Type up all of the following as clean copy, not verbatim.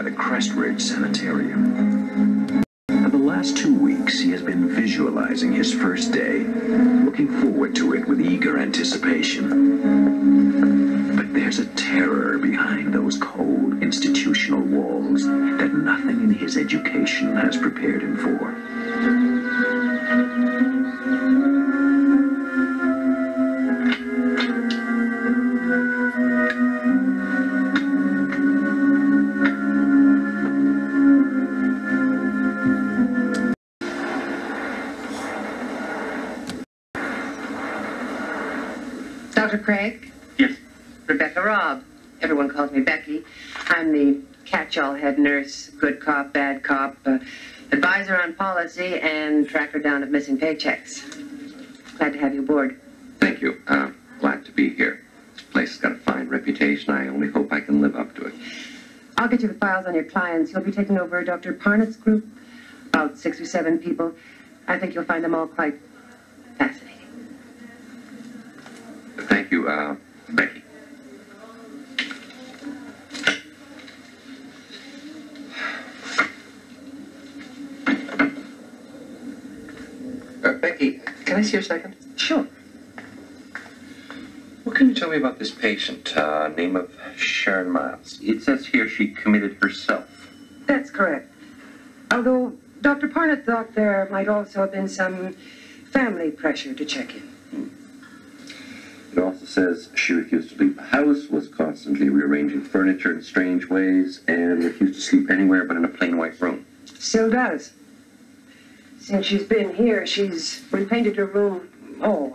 by the Crest Ridge Sanitarium. For the last 2 weeks, he has been visualizing his first day, looking forward to it with eager anticipation. But there's a terror behind those cold institutional walls that nothing in his education has prepared him for. Dr. Craig? Yes. Rebecca Robb. Everyone calls me Becky. I'm the catch-all head nurse, good cop, bad cop, advisor on policy, and tracker down of missing paychecks. Glad to have you aboard. Thank you. Glad to be here. This place has got a fine reputation. I only hope I can live up to it. I'll get you the files on your clients. You'll be taking over Dr. Parnett's group, about 6 or 7 people. I think you'll find them all quite fascinating. Thank you, Becky. Becky, can I see you a second? Sure. What can you tell me about this patient? Name of Sharon Miles. It says here she committed herself. That's correct. Although Dr. Parnett thought there might also have been some family pressure to check in. It also says she refused to leave the house, was constantly rearranging furniture in strange ways, and refused to sleep anywhere but in a plain white room. Still does. Since she's been here, she's repainted her room,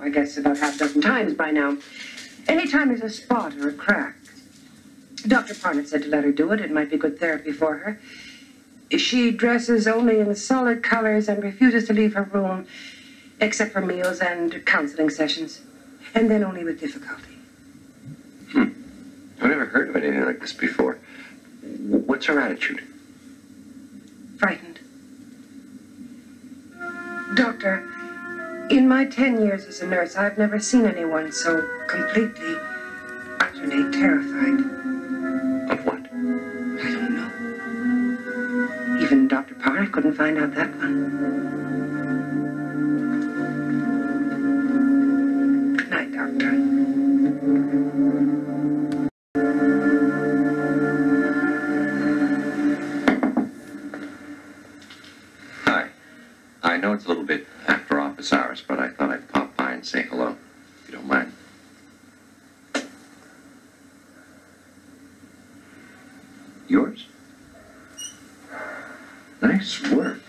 I guess about half a dozen times by now. Anytime there's a spot or a crack. Dr. Parnett said to let her do it. It might be good therapy for her. She dresses only in solid colors and refuses to leave her room except for meals and counseling sessions. And then only with difficulty. I've never heard of anything like this before. What's her attitude? Frightened. Doctor, in my 10 years as a nurse, I've never seen anyone so completely, utterly terrified. Of what? I don't know. Even Dr. Parnett couldn't find out that one. Good night, Doctor. Hi. I know it's a little bit after office hours, but I thought I'd pop by and say hello, if you don't mind. Yours? Nice work.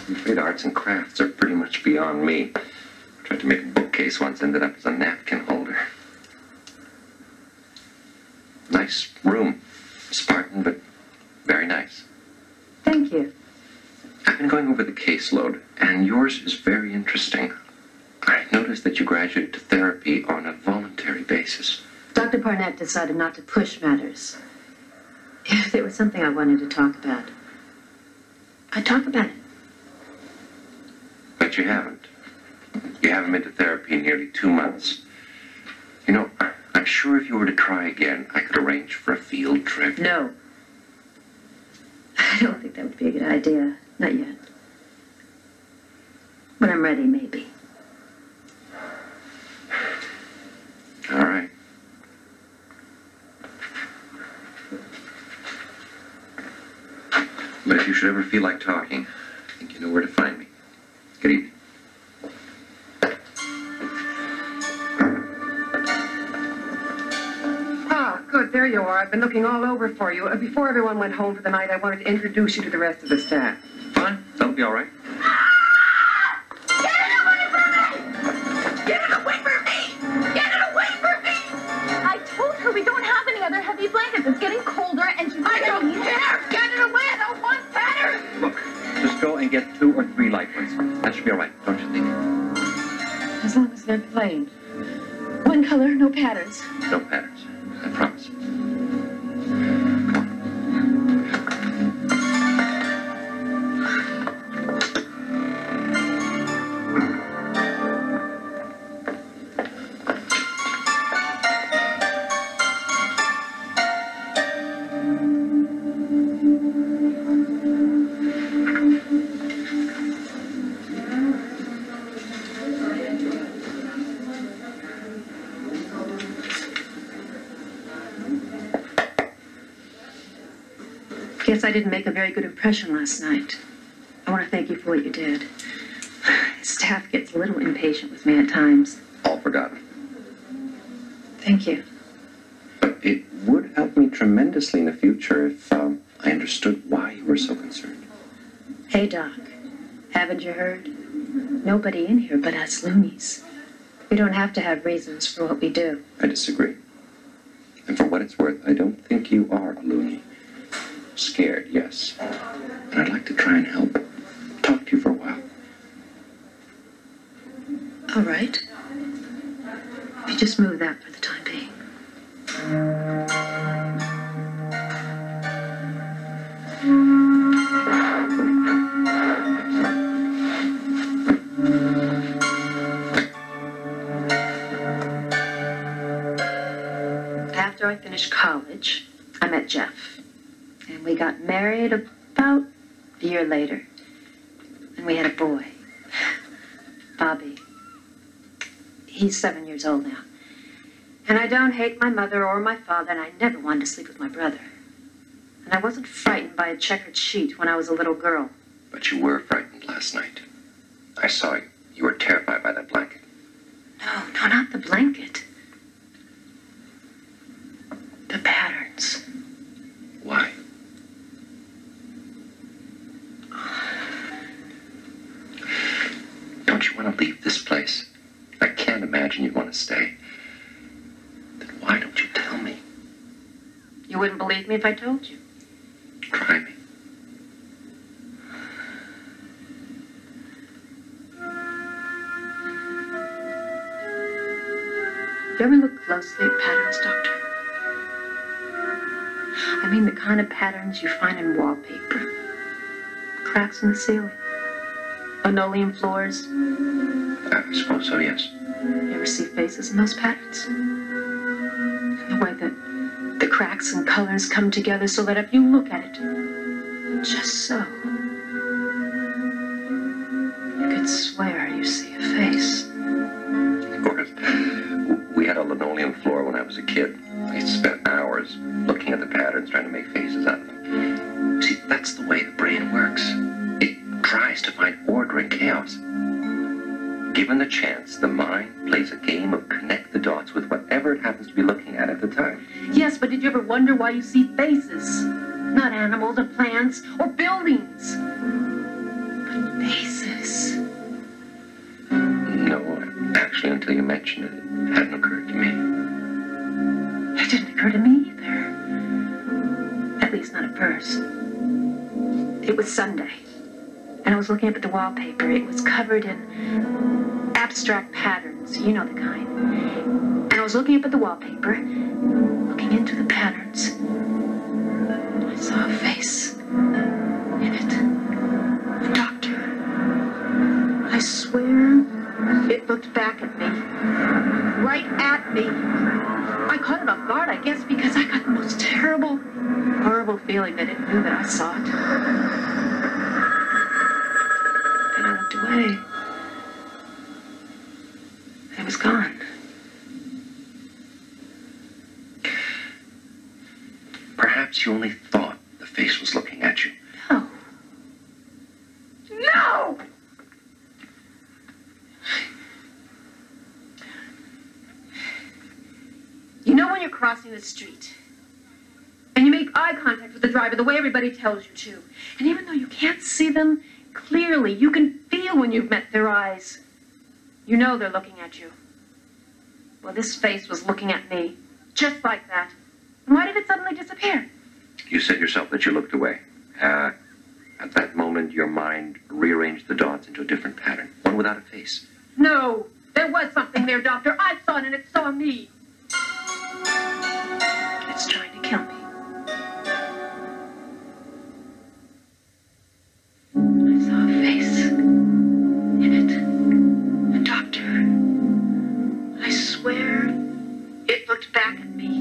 I'm afraid arts and crafts are pretty much beyond me. I tried to make a bookcase once, ended up as a napkin holder. Nice room. Spartan, but very nice. Thank you. I've been going over the caseload, and yours is very interesting. I noticed that you graduated to therapy on a voluntary basis. Dr. Parnett decided not to push matters. If there was something I wanted to talk about, I'd talk about it. But you haven't. You haven't been to therapy in nearly 2 months. You know, I'm sure if you were to try again, I could arrange for a field trip. No. I don't think that would be a good idea. Not yet. When I'm ready, maybe. All right. But if you should ever feel like talking, I think you know where to find me. Good evening. Ah, good. There you are. I've been looking all over for you. Before everyone went home for the night, I wanted to introduce you to the rest of the staff. Fine. That'll be all right. Get it away from me! Get it away from me! Get it away from me! I told her we don't have any other heavy blankets. It's getting colder and she's I don't care! Get it away! I don't want patterns! Look, just go and get 2 or 3 light ones. That should be all right, don't you think? As long as they're plain. One color, no patterns. No patterns. I promise. Guess I didn't make a very good impression last night. I want to thank you for what you did. Staff gets a little impatient with me at times. All forgotten. Thank you. But it would help me tremendously in the future if I understood why you were so concerned. Hey, Doc. Haven't you heard? Nobody in here but us loonies. We don't have to have reasons for what we do. I disagree. And for what it's worth, I don't think you are a loony. Scared, yes. And I'd like to try and help. Talk to you for a while. All right. If you just move that for the time being. After I finished college, I met Jeff. And we got married about a year later. And we had a boy, Bobby. He's 7 years old now. And I don't hate my mother or my father, and I never wanted to sleep with my brother. And I wasn't frightened by a checkered sheet when I was a little girl. But you were frightened last night. I saw you. You were terrified by that blanket. No, not the blanket. The patterns. Why? Don't you want to leave this place? I can't imagine you want to stay. Then why don't you tell me? You wouldn't believe me if I told you. Try me. You ever look closely at patterns, Doctor? I mean the kind of patterns you find in wallpaper. Cracks in the ceiling. Linoleum floors. I suppose so, yes. You ever see faces in those patterns? And the way that the cracks and colors come together so that if you look at it, just so, you could swear you see a face. Of course. We had a linoleum floor when I was a kid. I used to spend hours looking at the patterns, trying to make faces out of them. See, that's the way the brain works. It tries to find order in chaos. Given the chance, the mind plays a game of connect the dots with whatever it happens to be looking at the time. Yes, but did you ever wonder why you see faces? Not animals or plants or buildings, but faces. No, actually, until you mentioned it, it hadn't occurred to me. It didn't occur to me either. At least not at first. It was Sunday, and I was looking up at the wallpaper. It was covered in abstract patterns, you know the kind. And I was looking up at the wallpaper, looking into the patterns. I saw a face in it. A doctor. I swear it looked back at me. Right at me. I caught it off guard, I guess, because I got the most terrible, horrible feeling that it knew that I saw it. Then I looked away. It was gone. Perhaps you only thought the face was looking at you. No. No! You know when you're crossing the street and you make eye contact with the driver the way everybody tells you to, and even though you can't see them clearly, you can feel when you've met their eyes. You know they're looking at you. Well, this face was looking at me, just like that. And why did it suddenly disappear? You said yourself that you looked away. At that moment, your mind rearranged the dots into a different pattern, one without a face. No, there was something there, Doctor. I saw it and it saw me. It's trying to kill me. I saw a face in it. A doctor. I swear it looked back at me.